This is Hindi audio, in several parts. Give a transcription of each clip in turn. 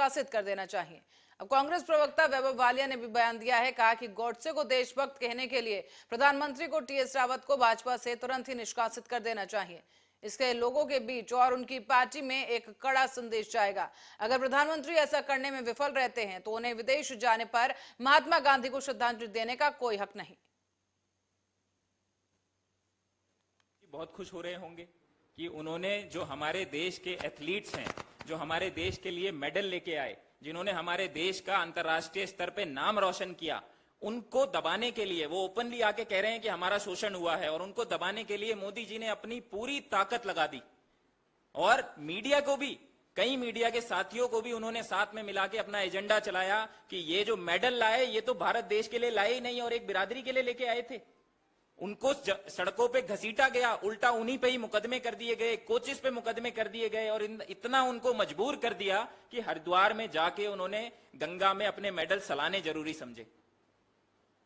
निष्कासित कर देना चाहिए। अब कांग्रेस प्रवक्ता वैभव वालिया ने भी बयान दिया है, कहा कि गोडसे को देशभक्त कहने के लिए प्रधानमंत्री को टीएस रावत को भाजपा से तुरंत ही निष्कासित कर देना चाहिए। इसके लोगों के बीच और उनकी पार्टी में एक कड़ा संदेश जाएगा। अगर प्रधानमंत्री ऐसा करने में विफल रहते हैं तो उन्हें विदेश जाने पर महात्मा गांधी को श्रद्धांजलि देने का कोई हक नहीं। बहुत खुश हो रहे होंगे कि उन्होंने जो हमारे देश के एथलीट्स हैं, जो हमारे देश के लिए मेडल लेके आए, जिन्होंने हमारे देश का अंतर्राष्ट्रीय स्तर पे नाम रोशन किया, उनको दबाने के लिए वो ओपनली आके कह रहे हैं कि हमारा शोषण हुआ है, और उनको दबाने के लिए मोदी जी ने अपनी पूरी ताकत लगा दी। और मीडिया को भी, कई मीडिया के साथियों को भी उन्होंने साथ में मिला के अपना एजेंडा चलाया कि ये जो मेडल लाए ये तो भारत देश के लिए लाए ही नहीं और एक बिरादरी के लिए लेके आए थे। उनको सड़कों पे घसीटा गया, उल्टा उन्हीं पे ही मुकदमे कर दिए गए, कोचेस पे मुकदमे कर दिए गए, और इतना उनको मजबूर कर दिया कि हरिद्वार में जाके उन्होंने गंगा में अपने मेडल सलाने जरूरी समझे।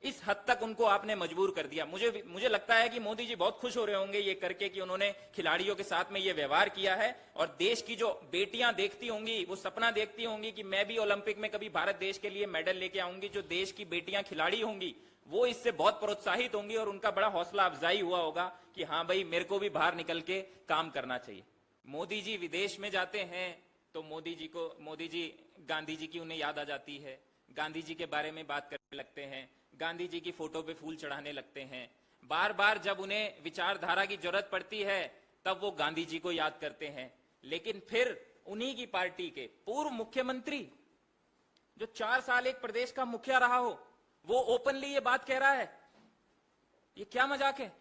इस हद तक उनको आपने मजबूर कर दिया। मुझे लगता है कि मोदी जी बहुत खुश हो रहे होंगे ये करके कि उन्होंने खिलाड़ियों के साथ में ये व्यवहार किया है, और देश की जो बेटियां देखती होंगी, वो सपना देखती होंगी कि मैं भी ओलंपिक में कभी भारत देश के लिए मेडल लेके आऊंगी। जो देश की बेटियां खिलाड़ी होंगी वो इससे बहुत प्रोत्साहित होंगी और उनका बड़ा हौसला अफजाई हुआ होगा कि हाँ भाई, मेरे को भी बाहर निकल के काम करना चाहिए। मोदी जी विदेश में जाते हैं तो मोदी जी गांधी जी की उन्हें याद आ जाती है, गांधी जी के बारे में बात करने लगते हैं, गांधी जी की फोटो पे फूल चढ़ाने लगते हैं। बार बार जब उन्हें विचारधारा की जरूरत पड़ती है तब वो गांधी जी को याद करते हैं। लेकिन फिर उन्हीं की पार्टी के पूर्व मुख्यमंत्री, जो 4 साल एक प्रदेश का मुखिया रहा हो, वो ओपनली ये बात कह रहा है। ये क्या मजाक है?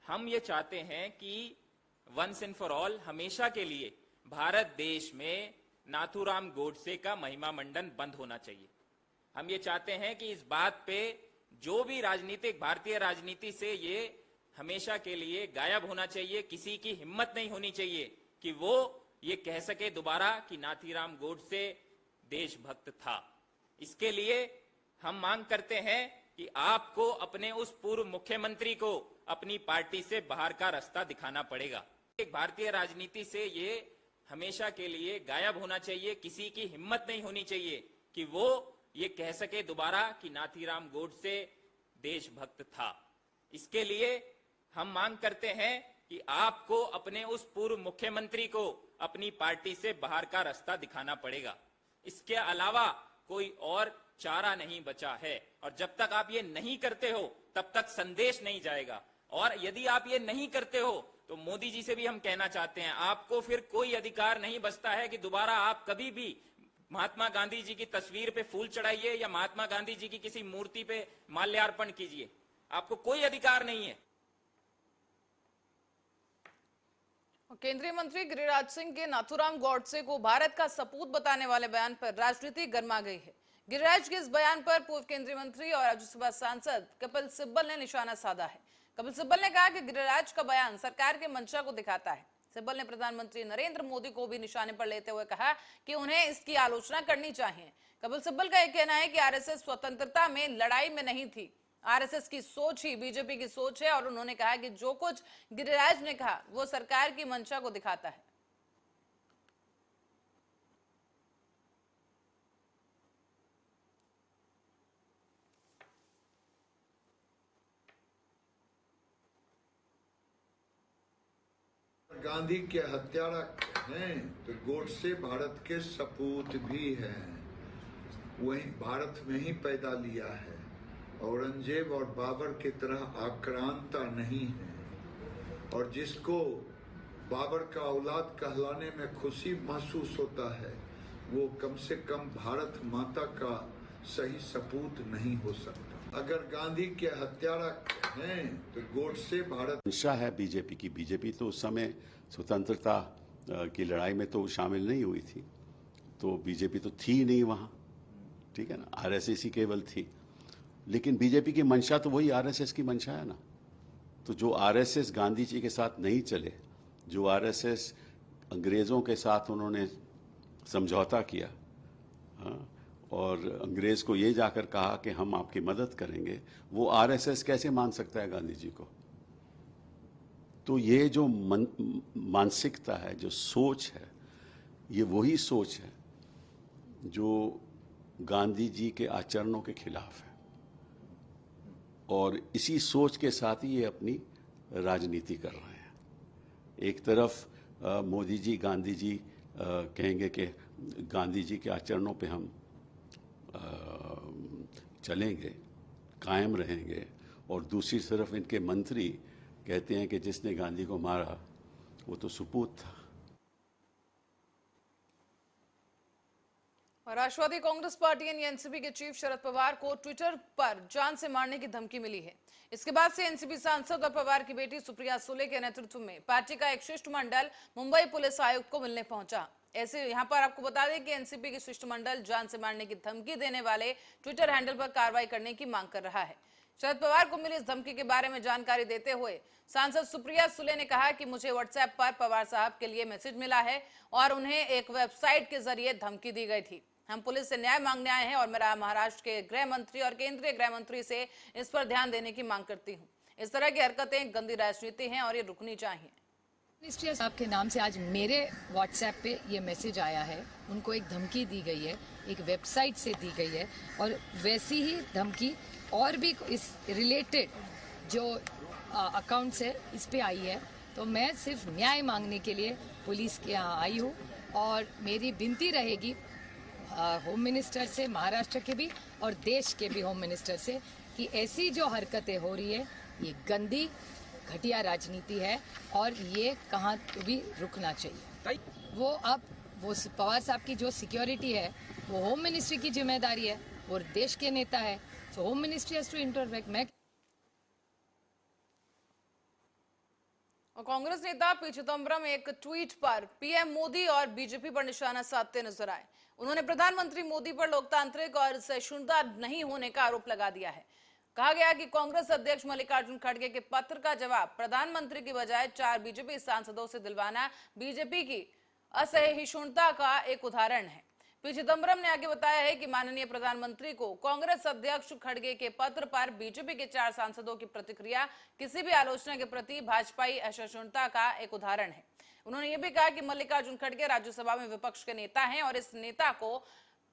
हम ये चाहते हैं कि वंस एंड फॉर ऑल हमेशा के लिए भारत देश में नाथूराम गोडसे का महिमा मंडन बंद होना चाहिए। हम ये चाहते हैं कि इस बात पे जो भी राजनीतिक, भारतीय राजनीति से ये हमेशा के लिए गायब होना चाहिए। किसी की हिम्मत नहीं होनी चाहिए कि वो ये कह सके दोबारा कि नाथूराम गोडसे देशभक्त था। इसके लिए हम मांग करते हैं कि आपको अपने उस पूर्व मुख्यमंत्री को अपनी पार्टी से बाहर का रास्ता दिखाना पड़ेगा। एक भारतीय राजनीति से ये हमेशा के लिए गायब होना चाहिए। किसी की हिम्मत नहीं होनी चाहिए कि वो ये कह सके दोबारा कि नाथूराम गोडसे देशभक्त था। इसके लिए हम मांग करते हैं कि आपको अपने उस पूर्व मुख्यमंत्री को अपनी पार्टी से बाहर का रास्ता दिखाना पड़ेगा। इसके अलावा कोई और चारा नहीं बचा है, और जब तक आप ये नहीं करते हो तब तक संदेश नहीं जाएगा। और यदि आप ये नहीं करते हो तो मोदी जी से भी हम कहना चाहते हैं, आपको फिर कोई अधिकार नहीं बचता है कि दोबारा आप कभी भी महात्मा गांधी जी की तस्वीर पे फूल चढ़ाइए या महात्मा गांधी जी की किसी मूर्ति पे माल्यार्पण कीजिए। आपको कोई अधिकार नहीं है। केंद्रीय मंत्री गिरिराज सिंह के नाथूराम गोडसे को भारत का सपूत बताने वाले बयान पर राजनीति गर्मा गई है। गिरिराज के इस बयान पर पूर्व केंद्रीय मंत्री और राज्यसभा सांसद कपिल सिब्बल ने निशाना साधा है। कपिल सिब्बल ने कहा कि गिरिराज का बयान सरकार के मंशा को दिखाता है। सिब्बल ने प्रधानमंत्री नरेंद्र मोदी को भी निशाने पर लेते हुए कहा कि उन्हें इसकी आलोचना करनी चाहिए। कपिल सिब्बल का यह कहना है कि आरएसएस स्वतंत्रता में लड़ाई में नहीं थी, आरएसएस की सोच ही बीजेपी की सोच है, और उन्होंने कहा कि जो कुछ गिरिराज ने कहा वो सरकार की मंशा को दिखाता है। गांधी के हत्यारा हैं तो गोडसे भारत के सपूत भी हैं। वहीं भारत में ही पैदा लिया है। औरंगजेब और बाबर की तरह आक्रांता नहीं है, और जिसको बाबर का औलाद कहलाने में खुशी महसूस होता है वो कम से कम भारत माता का सही सपूत नहीं हो सकता। अगर गांधी के हत्यारा हैं तो गोडसे भारत मंशा है बीजेपी की। बीजेपी तो उस समय स्वतंत्रता की लड़ाई में तो शामिल नहीं हुई थी, तो बीजेपी तो थी नहीं वहाँ, ठीक है ना, आरएसएस ही केवल थी। लेकिन बीजेपी की मंशा तो वही आरएसएस की मंशा है ना। तो जो आरएसएस गांधी जी के साथ नहीं चले, जो आरएसएस अंग्रेज़ों के साथ उन्होंने समझौता किया, हाँ, और अंग्रेज़ को ये जाकर कहा कि हम आपकी मदद करेंगे, वो आरएसएस कैसे मान सकता है गांधी जी को? तो ये जो मानसिकता है, जो सोच है, ये वही सोच है जो गांधी जी के आचरणों के खिलाफ है, और इसी सोच के साथ ही ये अपनी राजनीति कर रहे हैं। एक तरफ मोदी जी गांधी जी कहेंगे कि गांधी जी के आचरणों पे हम चलेंगे, कायम रहेंगे, और दूसरी तरफ इनके मंत्री कहते हैं कि जिसने गांधी को मारा वो तो सुपूत था। और राष्ट्रवादी कांग्रेस पार्टी यानी एनसीपी के चीफ शरद पवार को ट्विटर पर जान से मारने की धमकी मिली है। इसके बाद से एनसीपी सांसद और पवार की बेटी सुप्रिया सुले के नेतृत्व में पार्टी का एक शिष्टमंडल मुंबई पुलिस आयुक्त को मिलने पहुंचा। ऐसे यहां पर आपको बता दें कि एनसीपी के शिष्टमंडल जान से मारने की धमकी देने वाले ट्विटर हैंडल पर कार्रवाई करने की मांग कर रहा है। शरद पवार को मिली इस धमकी के बारे में जानकारी देते हुए सांसद सुप्रिया सुले ने कहा कि मुझे व्हाट्सएप पर पवार साहब के लिए मैसेज मिला है और उन्हें एक वेबसाइट के जरिए धमकी दी गई थी। हम पुलिस से न्याय मांगने आए हैं और मेरा महाराष्ट्र के गृह मंत्री और केंद्रीय गृह मंत्री से इस पर ध्यान देने की मांग करती हूँ। इस तरह की हरकतें गंदी राजनीति हैं और ये रुकनी चाहिए। मिनिस्ट्री साहब के नाम से आज मेरे व्हाट्सएप पे ये मैसेज आया है। उनको एक धमकी दी गई है, एक वेबसाइट से दी गई है, और वैसी ही धमकी और भी इस रिलेटेड जो अकाउंट्स है इस पे आई है। तो मैं सिर्फ न्याय मांगने के लिए पुलिस के यहाँ आई हूँ, और मेरी विनती रहेगी होम मिनिस्टर से, महाराष्ट्र के भी और देश के भी होम मिनिस्टर से, कि ऐसी जो हरकतें हो रही है ये गंदी घटिया राजनीति है और ये कहाँ भी रुकना चाहिए। वो पवार साहब की जो सिक्योरिटी है वो होम मिनिस्ट्री की जिम्मेदारी है, वो देश के नेता है, तो होम मिनिस्ट्री हैज टू इंटरवेंट। मैं और कांग्रेस नेता पी चिदम्बरम एक ट्वीट पर पीएम मोदी और बीजेपी पर निशाना साधते नजर आए। उन्होंने प्रधानमंत्री मोदी पर लोकतांत्रिक और सहिष्णुता नहीं होने का आरोप लगा दिया है। कहा गया कि कांग्रेस अध्यक्ष मल्लिकार्जुन खड़गे के पत्र का जवाब प्रधानमंत्री की बजाय 4 बीजेपी सांसदों से दिलवाना बीजेपी की असहिष्णुता का एक उदाहरण है। पी चिदम्बरम ने आगे बताया है कि माननीय प्रधानमंत्री को कांग्रेस अध्यक्ष खड़गे के पत्र पर बीजेपी के 4 सांसदों की प्रतिक्रिया किसी भी आलोचना के प्रति भाजपाई असहिष्णुता का एक उदाहरण है। उन्होंने ये भी कहा कि मल्लिकार्जुन खड़गे राज्यसभा में विपक्ष के नेता हैं और इस नेता को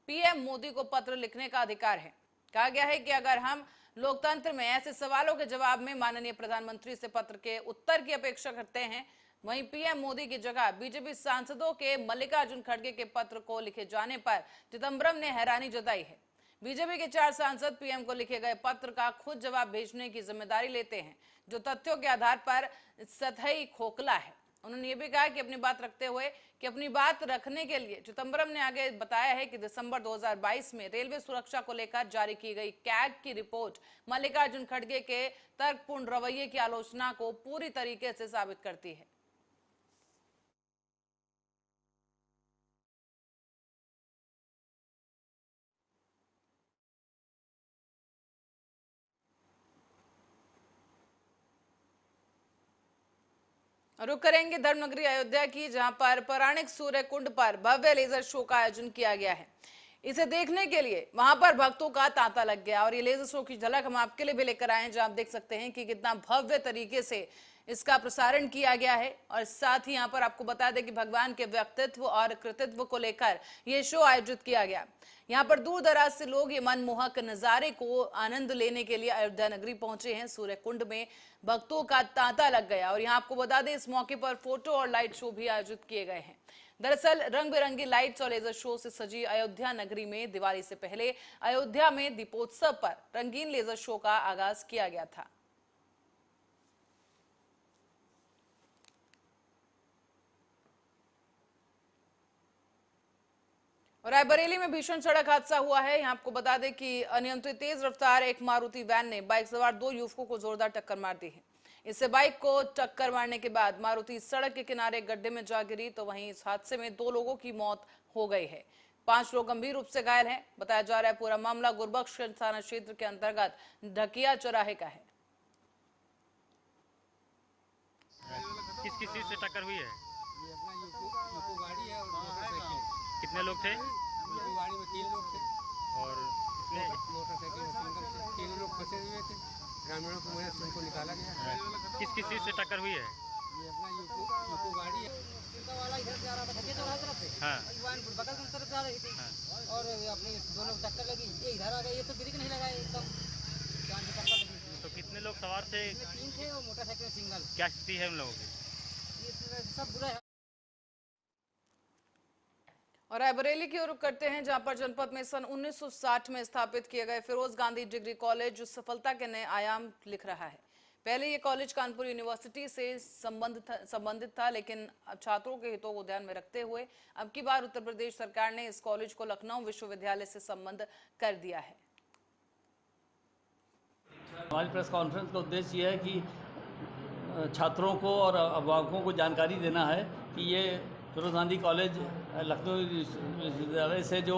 पीएम मोदी को पत्र लिखने का अधिकार है। कहा गया है कि अगर हम लोकतंत्र में ऐसे सवालों के जवाब में माननीय प्रधानमंत्री से पत्र के उत्तर की अपेक्षा करते हैं, वहीं पीएम मोदी की जगह बीजेपी सांसदों के मल्लिकार्जुन खड़गे के पत्र को लिखे जाने पर चिदम्बरम ने हैरानी जताई है। बीजेपी के 4 सांसद पीएम को लिखे गए पत्र का खुद जवाब भेजने की जिम्मेदारी लेते हैं, जो तथ्यों के आधार पर सतही खोखला है। उन्होंने ये भी कहा कि अपनी बात रखते हुए कि अपनी बात रखने के लिए चिदम्बरम ने आगे बताया है कि दिसंबर 2022 में रेलवे सुरक्षा को लेकर जारी की गई कैग की रिपोर्ट मल्लिकार्जुन खड़गे के तर्कपूर्ण रवैये की आलोचना को पूरी तरीके से साबित करती है। रुक करेंगे धर्मनगरी अयोध्या की, जहां पर पौराणिक सूर्य कुंड पर भव्य लेजर शो का आयोजन किया गया है। इसे देखने के लिए वहां पर भक्तों का तांता लग गया और ये लेजर शो की झलक हम आपके लिए भी लेकर आए हैं, जहां आप देख सकते हैं कि कितना भव्य तरीके से इसका प्रसारण किया गया है। और साथ ही यहाँ पर आपको बता दें कि भगवान के व्यक्तित्व और कृतित्व को लेकर ये शो आयोजित किया गया। यहाँ पर दूर दराज से लोग ये मनमोहक नजारे को आनंद लेने के लिए अयोध्या नगरी पहुंचे हैं। सूर्य कुंड में भक्तों का तांता लग गया और यहाँ आपको बता दें इस मौके पर फोटो और लाइट शो भी आयोजित किए गए हैं। दरअसल रंग बिरंगी लाइट्स और लेजर शो से सजी अयोध्या नगरी में दिवाली से पहले अयोध्या में दीपोत्सव पर रंगीन लेजर शो का आगाज किया गया था। और रायबरेली में भीषण सड़क हादसा हुआ है। यहाँ आपको बता दें कि अनियंत्रित तेज रफ्तार एक मारुति वैन ने बाइक सवार 2 युवकों को जोरदार टक्कर मार दी है। इससे बाइक को टक्कर मारने के बाद मारुति सड़क के किनारे गड्ढे में जा गिरी, तो वहीं इस हादसे में 2 लोगों की मौत हो गई है। 5 लोग गंभीर रूप से घायल हैं। बताया जा रहा है पूरा मामला गुरबख्श थाना क्षेत्र के अंतर्गत ढकिया चौराहे का है। किस चीज से टक्कर हुई है? ये अपना यूको गाड़ी है और मोटरसाइकिल। कितने लोग थे? यूको गाड़ी में 3 लोग थे और मोटरसाइकिल में सिंगल थे। 3 लोग फंसे हुए थे। ग्रामीणों की मदद से उनको निकाला गया। किस चीज से टक्कर हुई है? ये अपना यूको गाड़ी है। सिरका वाला इधर से आ रहा था खच्चे चौराहे तरफ से, हाँ। युवान बगल की तरफ से आ रही थी, और अपनी दोनों टक्कर लगी। ये इधर आ गए, ये तो ब्रेक नहीं लगाए, एकदम जान से टक्कर लगी इसमें। तो कितने लोग सवार थे? इसमें 3 थे और मोटरसाइकिल सिंगल। क्या स्थिति है उन लोगों की? ये सब बुरा है। और रायबरेली की ओर रुख करते हैं, जहां पर जनपद में सन 1960 में स्थापित किए गए फिरोज गांधी डिग्री कॉलेज सफलता के नए आयाम लिख रहा है। पहले ये कॉलेज कानपुर यूनिवर्सिटी से संबंधित था, लेकिन अब छात्रों के हितों को ध्यान में रखते हुए अब की बार उत्तर प्रदेश सरकार ने इस कॉलेज को लखनऊ विश्वविद्यालय से संबद्ध कर दिया है। हमारी प्रेस कॉन्फ्रेंस का उद्देश्य ये है कि छात्रों को और अभिभावकों को जानकारी देना है कि ये फिरोज गांधी कॉलेज लखनऊ विश्वविद्यालय से जो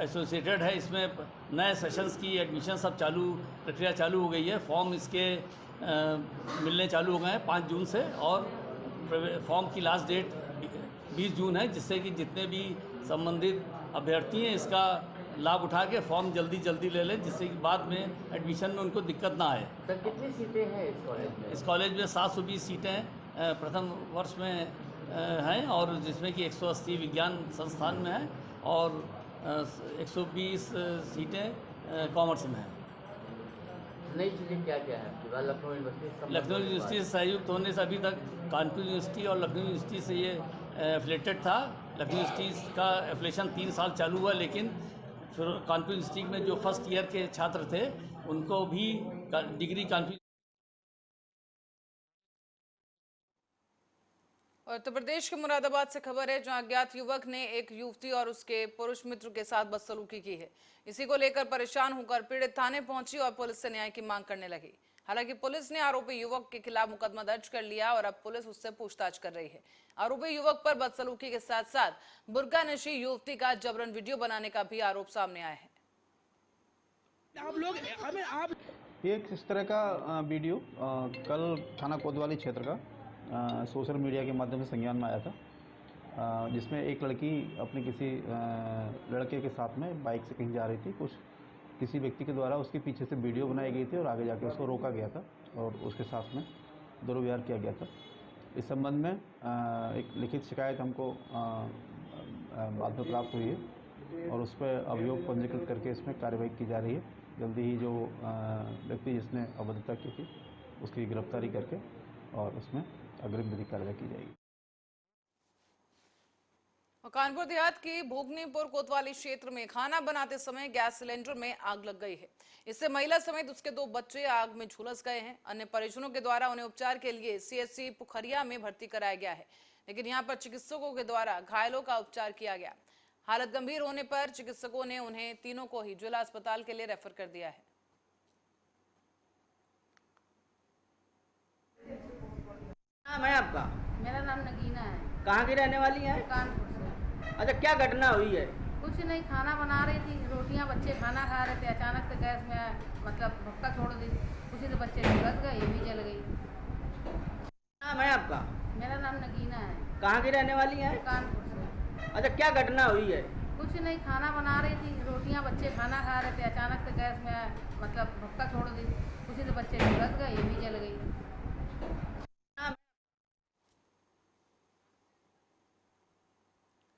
एसोसिएटेड है, इसमें नए सेशंस की एडमिशन सब प्रक्रिया चालू हो गई है। फॉर्म इसके मिलने चालू हो गए हैं 5 जून से, और फॉर्म की लास्ट डेट 20 जून है, जिससे कि जितने भी संबंधित अभ्यर्थी हैं इसका लाभ उठा के फॉर्म जल्दी ले लें, जिससे कि बाद में एडमिशन में उनको दिक्कत ना आए। सर कितनी सीटें हैं इस कॉलेज में? इस कॉलेज में 720 सीटें प्रथम वर्ष में हैं, और जिसमें कि 180 विज्ञान संस्थान में हैं और 120 सीटें कॉमर्स में हैं। नई चीज़ें क्या क्या है आपकी बात? लखनऊ यूनिवर्सिटी लखनऊ यूनिवर्सिटी से संयुक्त होने से अभी तक कानपुर यूनिवर्सिटी और लखनऊ यूनिवर्सिटी से ये एफिलेटेड था। लखनऊ यूनिवर्सिटी का एफिलेशन 3 साल चालू हुआ, लेकिन फिर कानपुर यूनिवर्सिटी में जो फर्स्ट ईयर के छात्र थे उनको भी डिग्री कानपुर। और उत्तर प्रदेश के मुरादाबाद से खबर है, जहां अज्ञात युवक ने एक युवती और उसके पुरुष मित्र के साथ बदसलूकी की है। इसी को लेकर परेशान होकर पीड़ित थाने पहुंची और पुलिस से न्याय की मांग करने लगी। हालांकि पुलिस ने आरोपी युवक के खिलाफ मुकदमा दर्ज कर लिया और अब पुलिस उससे पूछताछ कर रही है। आरोपी युवक पर बदसलूकी के साथ साथ बुर्का नशी युवती का जबरन वीडियो बनाने का भी आरोप सामने आया है। एक इस तरह का वीडियो कल थाना कोतवाली क्षेत्र का सोशल मीडिया के माध्यम से संज्ञान में आया था, जिसमें एक लड़की अपने किसी लड़के के साथ में बाइक से कहीं जा रही थी। किसी व्यक्ति के द्वारा उसके पीछे से वीडियो बनाई गई थी और आगे जाके उसको रोका गया था और उसके साथ में दुर्व्यवहार किया गया था। इस संबंध में एक लिखित शिकायत हमको बाद में प्राप्त हुई है और उस पर अभियोग पंजीकृत करके इसमें कार्रवाई की जा रही है। जल्दी ही जो व्यक्ति जिसने अभद्रता की थी उसकी गिरफ्तारी करके और उसमें अग्रिम विधिक कार्रवाई की जाएगी। कानपुर देहात की भोगनीपुर कोतवाली क्षेत्र में खाना बनाते समय गैस सिलेंडर में आग लग गई है। इससे महिला समेत उसके 2 बच्चे आग में झुलस गए हैं। अन्य परिजनों के द्वारा उन्हें उपचार के लिए सीएचसी पुखरिया में भर्ती कराया गया है, लेकिन यहां पर चिकित्सकों के द्वारा घायलों का उपचार किया गया। हालत गंभीर होने पर चिकित्सकों ने उन्हें तीनों को ही जिला अस्पताल के लिए रेफर कर दिया है। नाम है आपका? मेरा नाम नगीना है। कहाँ की रहने वाली हैं? कानपुर से। अच्छा, क्या घटना हुई है? कुछ नहीं, खाना बना रही थी, रोटियां, बच्चे खाना खा रहे थे, अचानक से गैस में मतलब भक्का छोड़ दी, उसी से बच्चे झुलस गए, ये भी जल गई। नाम है आपका? मेरा नाम नगीना है। कहाँ की रहने वाली हैं? कानपुर से। अच्छा, क्या घटना हुई है? कुछ नहीं, खाना बना रही थी, रोटियां, बच्चे खाना खा रहे थे, अचानक से गैस में मतलब भक्का छोड़ दी, उसी से बच्चे झुलस गए, ये भी जल गई।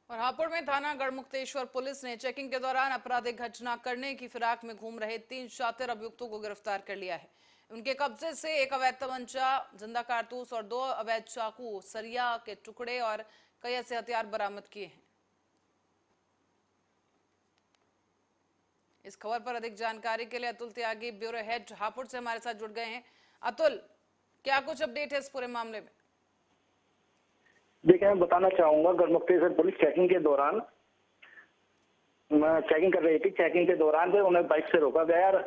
और हापुड़ में थाना गढ़मुक्तेश्वर पुलिस ने चेकिंग के दौरान आपराधिक घटना करने की फिराक में घूम रहे 3 शातिर अभियुक्तों को गिरफ्तार कर लिया है। उनके कब्जे से एक अवैध तमंचा, जिंदा कारतूस और 2 अवैध चाकू, सरिया के टुकड़े और कई ऐसे हथियार बरामद किए हैं। इस खबर पर अधिक जानकारी के लिए अतुल त्यागी, ब्यूरो हेड हापुड़ से हमारे साथ जुड़ गए हैं। अतुल, क्या कुछ अपडेट है इस पूरे मामले में? देखिए, मैं बताना चाहूंगा, गढ़मुक्तेश्वर पुलिस चेकिंग के दौरान चेकिंग कर रही थी। चेकिंग के दौरान भी उन्हें बाइक से रोका गया और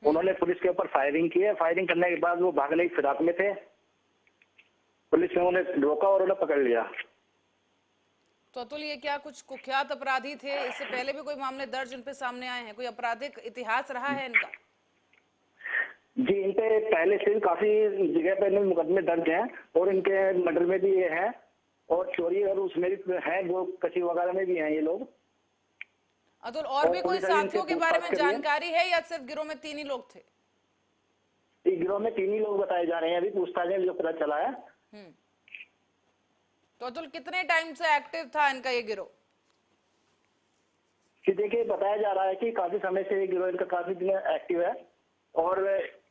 उन्होंने पुलिस के ऊपर फायरिंग की है। फायरिंग करने के बाद वो भागने की फिराक में थे। पुलिस ने उन्हें रोका और उन्हें पकड़ लिया। तो अतुल, ये क्या कुछ कुख्यात अपराधी थे? इससे पहले भी कोई मामले दर्ज इन पे सामने आए हैं? कोई आपराधिक इतिहास रहा है इनका? जी, इन पे पहले से काफी जगह पे मुकदमे दर्ज हैं और इनके मर्डर में भी ये है और चोरी और उसमें भी है, वो कची वगैरह में भी हैं ये लोग। अतुल, और भी कोई साथियों के बारे में जानकारी है या सिर्फ गिरोह में 3 ही लोग थे? गिरोह में 3 ही लोग बताए जा रहे हैं, अभी पूछताछ में जो पता चला है। तो अतुल, कितने टाइम से एक्टिव था इनका ये गिरोह? कि देखिए, बताया जा रहा है कि काफी समय से ये गिरोह इनका काफी दिन एक्टिव है और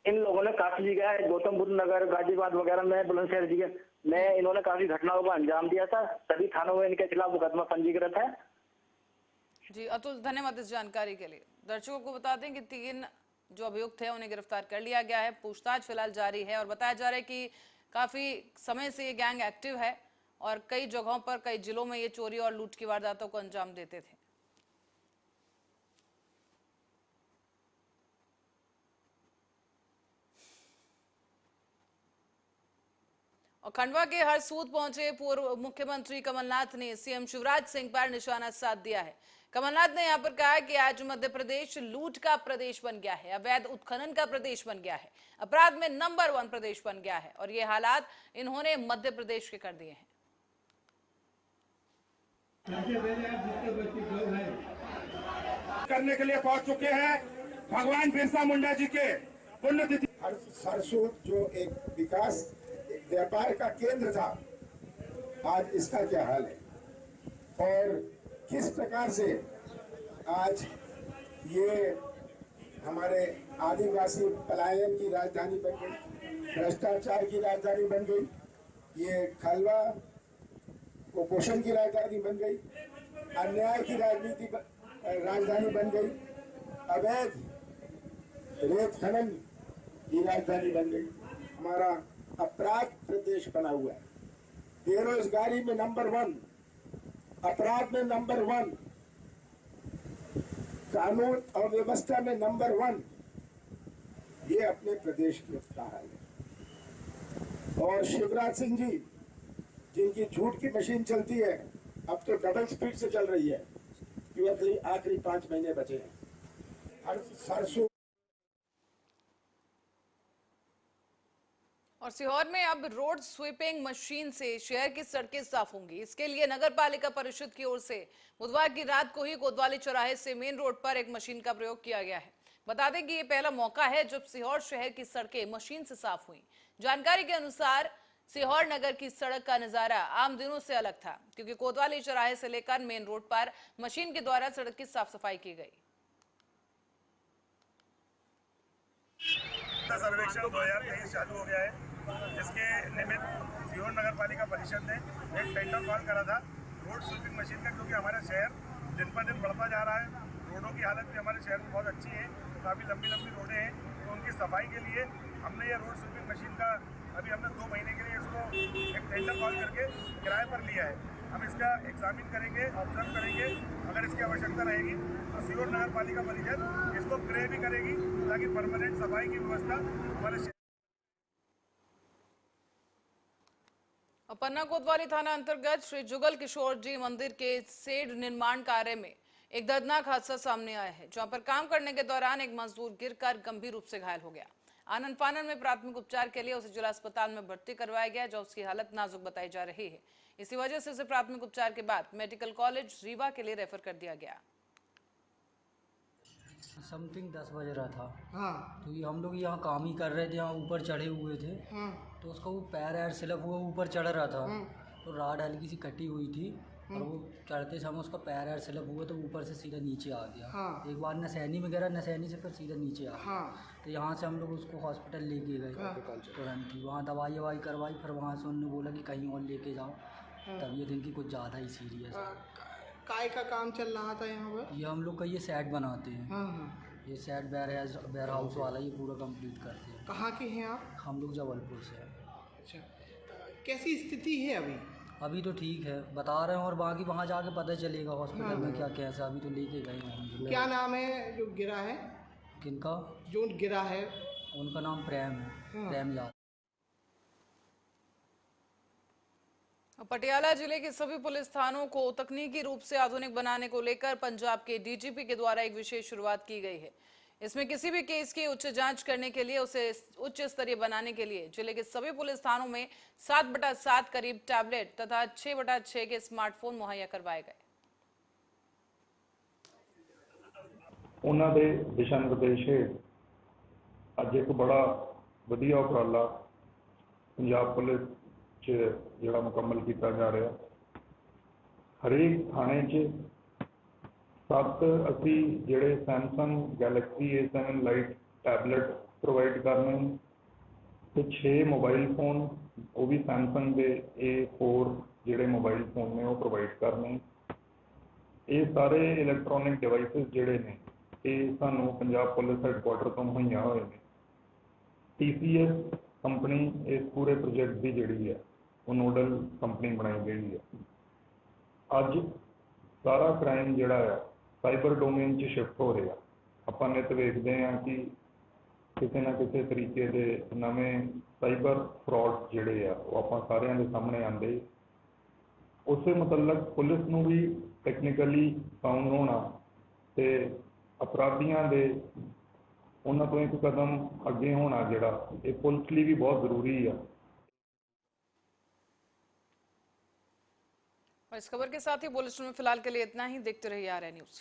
इन लोगों ने काफी जगह गौतम बुद्ध नगर, गाजियाबाद वगैरह में, बुलंदशहर जगह में इन्होंने काफी घटनाओं को अंजाम दिया था। सभी थानों में इनके खिलाफ मुकदमा पंजीकृत है। जी अतुल, धन्यवाद इस जानकारी के लिए। दर्शकों को बता दें कि 3 जो अभियुक्त हैं उन्हें गिरफ्तार कर लिया गया है। पूछताछ फिलहाल जारी है और बताया जा रहा है कि काफी समय से ये गैंग एक्टिव है और कई जगहों पर, कई जिलों में ये चोरी और लूट की वारदातों को अंजाम देते थे। और खंडवा के हरसूद पहुंचे पूर्व मुख्यमंत्री कमलनाथ ने सीएम शिवराज सिंह पर निशाना साध दिया है। कमलनाथ ने यहां पर कहा कि आज मध्य प्रदेश लूट का प्रदेश बन गया है, अवैध उत्खनन का प्रदेश बन गया है, अपराध में नंबर 1 प्रदेश बन गया है और ये हालात इन्होंने मध्य प्रदेश के कर दिए हैं। करने के लिए पहुंच चुके हैं भगवान बिरसा मुंडा जी के पुण्यतिथि। हरसूद जो एक विकास, एक व्यापार का केंद्र था, आज इसका क्या हाल है और किस प्रकार से आज ये हमारे आदिवासी पलायन की राजधानी बन गई, भ्रष्टाचार की राजधानी बन गई, ये खलवा कुपोषण की राजधानी बन गई, अन्याय की राजधानी बन गई, अवैध रेत खनन की राजधानी बन गई, हमारा अपराध प्रदेश बना हुआ है, बेरोजगारी में नंबर 1, अपराध में नंबर 1, कानून और व्यवस्था में नंबर 1, ये अपने प्रदेश की हाल है। और शिवराज सिंह जी, जिनकी झूठ की मशीन चलती है, अब तो डबल स्पीड से चल रही है, क्योंकि आखिरी 5 महीने बचे हैं। सरसों और सीहोर में अब रोड स्वीपिंग मशीन से शहर की सड़कें साफ होंगी। इसके लिए नगर पालिका परिषद की ओर से बुधवार की रात को ही कोतवाली चौराहे से मेन रोड पर एक मशीन का प्रयोग किया गया है। बता दें कि ये पहला मौका है जब सीहोर शहर की सड़कें मशीन से साफ हुई। जानकारी के अनुसार सीहोर नगर की सड़क का नजारा आम दिनों से अलग था, क्योंकि कोतवाली चौराहे से लेकर मेन रोड पर मशीन के द्वारा सड़क की साफ सफाई की गई। सर्वेक्षण 2023 चालू हो गया है, जिसके निमित्त सीहोर नगर पालिका परिषद ने एक टेंडर कॉल करा था रोड स्वीपिंग मशीन का, क्योंकि हमारा शहर दिन पर दिन बढ़ता जा रहा है। रोडों की हालत भी हमारे शहर में बहुत अच्छी है, काफ़ी लंबी लंबी रोडें हैं, तो उनकी सफाई के लिए हमने ये रोड स्वीपिंग मशीन का अभी हमने 2 महीने के लिए इसको एक टेंडर कॉल करके किराए पर लिया है। हम इसका एग्जामिन करेंगे, ऑब्जर्व करेंगे, अगर इसकी आवश्यकता रहेगी तो सीहोर नगर पालिका परिषद इसको क्रय भी करेगी, ताकि परमानेंट सफाई की व्यवस्था हमारे शहर। पन्ना कोतवाली थाना अंतर्गत श्री जुगल किशोर जी मंदिर के शेड निर्माण कार्य में एक दर्दनाक हादसा सामने आया है, जहां पर काम करने के दौरान एक मजदूर गिरकर गंभीर रूप से घायल हो गया। आनंद फानन में प्राथमिक उपचार के लिए उसे जिला अस्पताल में भर्ती करवाया गया, जहां उसकी हालत नाजुक बताई जा रही है। इसी वजह से उसे प्राथमिक उपचार के बाद मेडिकल कॉलेज रीवा के लिए रेफर कर दिया गया। समथिंग 10 बज रहा था। हाँ। तो ये हम लोग यहाँ काम ही कर रहे थे, यहाँ ऊपर चढ़े हुए थे। हाँ। तो उसका वो पैर स्लिप हुआ, ऊपर चढ़ रहा था। तो राड हल्की सी कटी हुई थी और वो चढ़ते समय उसका पैर स्लिप हुआ तो ऊपर से सीधा नीचे आ गया। हाँ। एक बार नसैनी में गिरा, नसैनी से फिर सीधा नीचे आ गया। हाँ। तो यहाँ से हम लोग उसको हॉस्पिटल लेके गए तुरंत ही, वहाँ दवाई ववाई करवाई, फिर वहाँ से उन्होंने बोला कि कहीं और लेके जाओ। तबीयत इनकी कुछ ज़्यादा ही सीरियस है। काय का काम चल रहा था यहाँ पर? ये हम लोग का ये सेट बनाते हैं। ये सेट वेयर हाउस वाला ये पूरा कंप्लीट करते हैं। कहाँ के हैं आप? हम लोग जबलपुर से हैं। अच्छा, कैसी स्थिति है अभी? अभी तो ठीक है बता रहे हैं, और बाकी वहाँ जाके पता चलेगा हॉस्पिटल में क्या कैसा। अभी तो लेके गए हैं। क्या नाम है जो गिरा है? किनका? जो गिरा है उनका नाम प्रेम है। प्रेम यादव। पटियाला जिले के सभी पुलिस थानों को तकनीकी रूप से आधुनिक बनाने को लेकर पंजाब के डीजीपी के द्वारा एक विशेष शुरुआत की गई है। इसमें किसी भी केस की उच्च जांच करने के लिए उसे उच्च स्तरीय बनाने के लिए जिले के सभी पुलिस थानों में 7/7 करीब टैबलेट तथा 6/6 के स्मार्टफोन मुहैया करवाए गए। ਉਹਨਾਂ ਦੇ ਦਿਸ਼ਾ ਨਿਰਦੇਸ਼ ਅੱਜ ਇੱਕ ਬੜਾ ਵਧੀਆ ਉਪਰਾਲਾ ਪੰਜਾਬ ਪੁਲਿਸ 'ਚ ਜਿਹੜਾ ਮੁਕੰਮਲ ਕੀਤਾ ਜਾ ਰਿਹਾ। ਹਰੇਕ ਥਾਣੇ 'ਚ 7 ਅਸੀਂ ਜਿਹੜੇ Samsung Galaxy A7 light tablet provide ਕਰਨੇ ਤੇ 6 ਮੋਬਾਈਲ ਫੋਨ ਉਹ ਵੀ ਸੈਮਸੰਗ ਦੇ A4 ਜਿਹੜੇ ਮੋਬਾਈਲ ਫੋਨ ਨੇ ਉਹ ਪ੍ਰੋਵਾਈਡ ਕਰਨੇ। ਇਹ ਸਾਰੇ ਇਲੈਕਟ੍ਰੋਨਿਕ ਡਿਵਾਈਸਿਸ ਜਿਹੜੇ ਨੇ ਇਹ ਸਾਨੂੰ ਪੰਜਾਬ ਪੁਲਿਸ ਹੈਡਕੁਆਟਰ ਤੋਂ ਮੁਹੱਈਆ ਹੋਏ ਨੇ। TCS ਕੰਪਨੀ ਇਸ ਪੂਰੇ ਪ੍ਰੋਜੈਕਟ ਦੀ ਜਿਹੜੀ ਹੈ ਉਹ ਨੋਡਲ ਕੰਪਨੀ ਬਣਾਈ ਗਈ ਹੈ। ਅੱਜ ਸਾਰਾ ਕ੍ਰਾਈਮ ਜਿਹੜਾ ਆ ਸਾਈਬਰ ਡੋਮੇਨ 'ਚ ਸ਼ਿਫਟ ਹੋ ਰਿਹਾ। ਆਪਾਂ ਨਿੱਤ ਵੇਖਦੇ ਹਾਂ ਕਿ ਕਿਸੇ ਨਾ ਕਿਸੇ ਤਰੀਕੇ ਦੇ ਨਵੇਂ ਸਾਈਬਰ ਫਰਾਡ ਜਿਹੜੇ ਆ ਉਹ ਆਪਾਂ ਸਾਰਿਆਂ ਦੇ ਸਾਹਮਣੇ ਆਉਂਦੇ। ਉਸੇ ਮੁਤਲਕ ਪੁਲਿਸ ਨੂੰ ਵੀ ਟੈਕਨੀਕਲੀ ਸਾਊਂਡ ਹੋਣਾ ਤੇ ਅਪਰਾਧੀਆਂ ਦੇ ਉਹਨਾਂ ਤੋਂ ਇੱਕ ਕਦਮ ਅੱਗੇ ਹੋਣਾ ਜਿਹੜਾ ਇਹ ਪੁਲਿਸ ਲਈ ਵੀ ਬਹੁਤ ਜ਼ਰੂਰੀ ਆ। और इस खबर के साथ ही बुलेटिन में फिलहाल के लिए इतना ही। देखते रहिए आर्या न्यूज।